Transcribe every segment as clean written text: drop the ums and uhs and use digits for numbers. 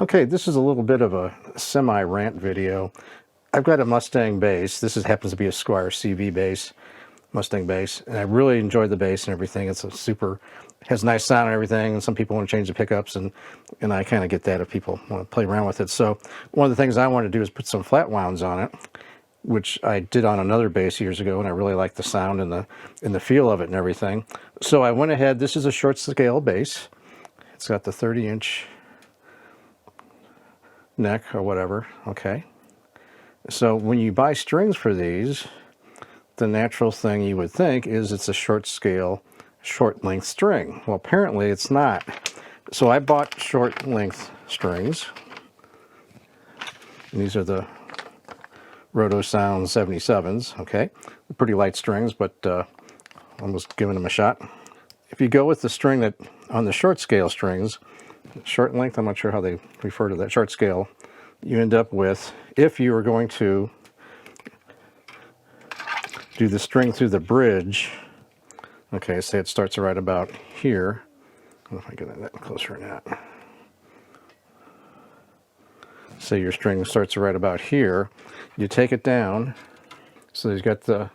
Okay, this is a little bit of a semi-rant video. I've got a Mustang bass. This happens to be a Squier CV bass, Mustang bass, and I really enjoy the bass and everything. It's a super, has nice sound and everything, and some people want to change the pickups, and I kind of get that if people want to play around with it. So one of the things I want to do is put some flat wounds on it, which I did on another bass years ago, and I really like the sound and the feel of it and everything. So I went ahead. This is a short scale bass. It's got the 30-inch neck or whatever. Okay. So when you buy strings for these, the natural thing you would think is it's a short scale, short length string. Well, apparently it's not. So I bought short length strings. And these are the RotoSound 77s. Okay. Pretty light strings, but I'm just giving them a shot. If you go with the string that on the short scale strings, short length, I'm not sure how they refer to that, short scale, you end up with, if you are going to do the string through the bridge, okay, say it starts right about here. I don't know if I get that closer or not. Say your string starts right about here, you take it down, so you've got the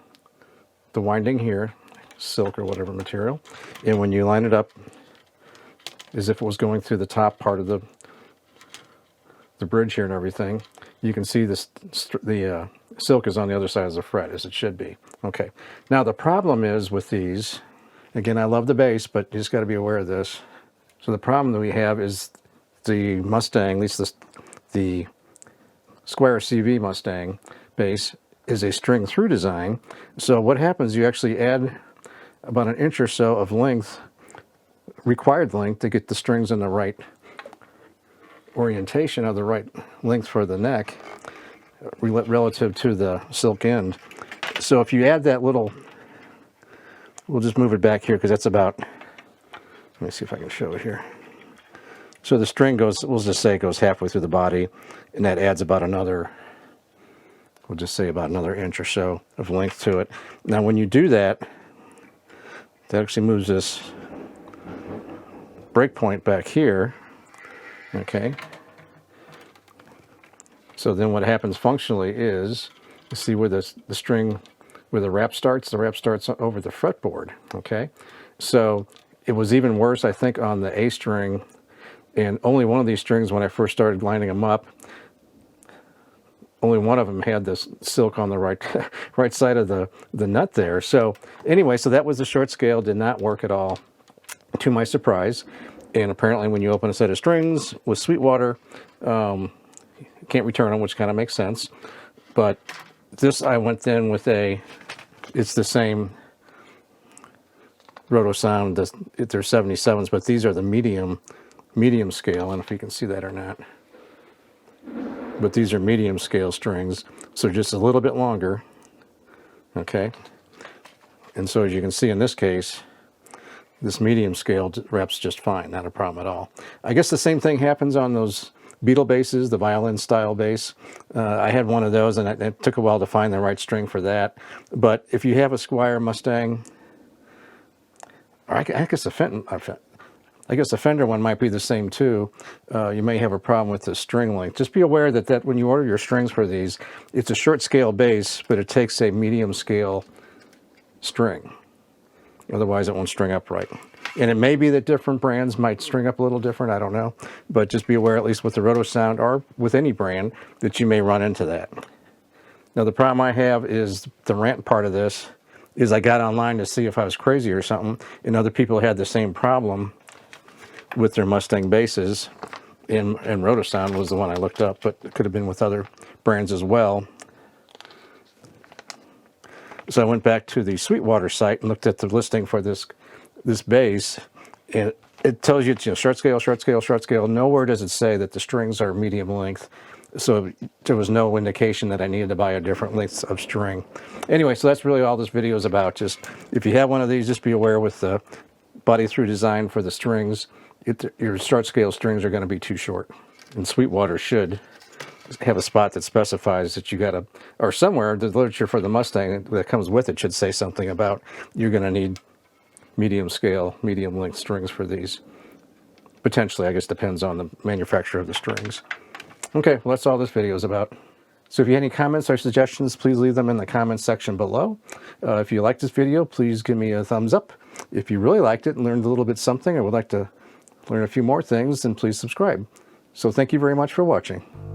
winding here, silk or whatever material, and when you line it up as if it was going through the top part of the bridge here and everything, you can see this, the silk is on the other side of the fret, as it should be. Okay, now the problem is with these, again, I love the bass, but you just got to be aware of this. So the problem that we have is the Mustang, at least the Squier CV Mustang bass, is a string through design. So what happens, you actually add about an inch or so of length, required length, to get the strings in the right orientation of the right length for the neck relative to the silk end. So if you add that little, we'll just move it back here because that's about, let me see if I can show it here. So the string goes, we'll just say it goes halfway through the body, and that adds about another, we'll just say about another inch or so of length to it. Now when you do that, that actually moves this break point back here. Okay. So then what happens functionally is, you see where the string, where the wrap starts over the fretboard. Okay. So it was even worse, I think, on the A string, and only one of these strings, when I first started lining them up, only one of them had this silk on the right side of the nut there. So anyway, so that was the short scale, did not work at all, to my surprise. And apparently when you open a set of strings with Sweetwater, you can't return them, which kind of makes sense. But this, I went in with it's the same RotoSound, they're 77s, but these are the medium scale. I don't know if you can see that or not. But these are medium scale strings, so just a little bit longer. Okay. And so as you can see in this case, this medium scale wraps just fine, not a problem at all. I guess the same thing happens on those Beetle basses, the violin style bass. I had one of those, and it took a while to find the right string for that. But if you have a Squier Mustang, or I guess a Fender one might be the same too, you may have a problem with the string length. Just be aware that when you order your strings for these, it's a short scale bass, but it takes a medium scale string. Otherwise, it won't string up right. And it may be that different brands might string up a little different, I don't know. But just be aware, at least with the RotoSound or with any brand, that you may run into that. Now, the problem I have is the rant part of this is I got online to see if I was crazy or something, and other people had the same problem with their Mustang basses, and RotoSound was the one I looked up, but it could have been with other brands as well. So I went back to the Sweetwater site and looked at the listing for this bass, and it tells you it's, short scale, short scale, short scale. Nowhere does it say that the strings are medium length. So there was no indication that I needed to buy a different length of string. Anyway, so that's really all this video is about. Just if you have one of these, just be aware with the body through design for the strings, your short scale strings are going to be too short. And Sweetwater should have a spot that specifies that you got to, or somewhere the literature for the Mustang that comes with it should say something about you're going to need medium scale, medium length strings for these. Potentially, I guess, depends on the manufacturer of the strings. Okay, well, that's all this video is about. So if you have any comments or suggestions, please leave them in the comments section below. If you liked this video, please give me a thumbs up. If you really liked it and learned a little bit something or would like to learn a few more things, then please subscribe. So thank you very much for watching.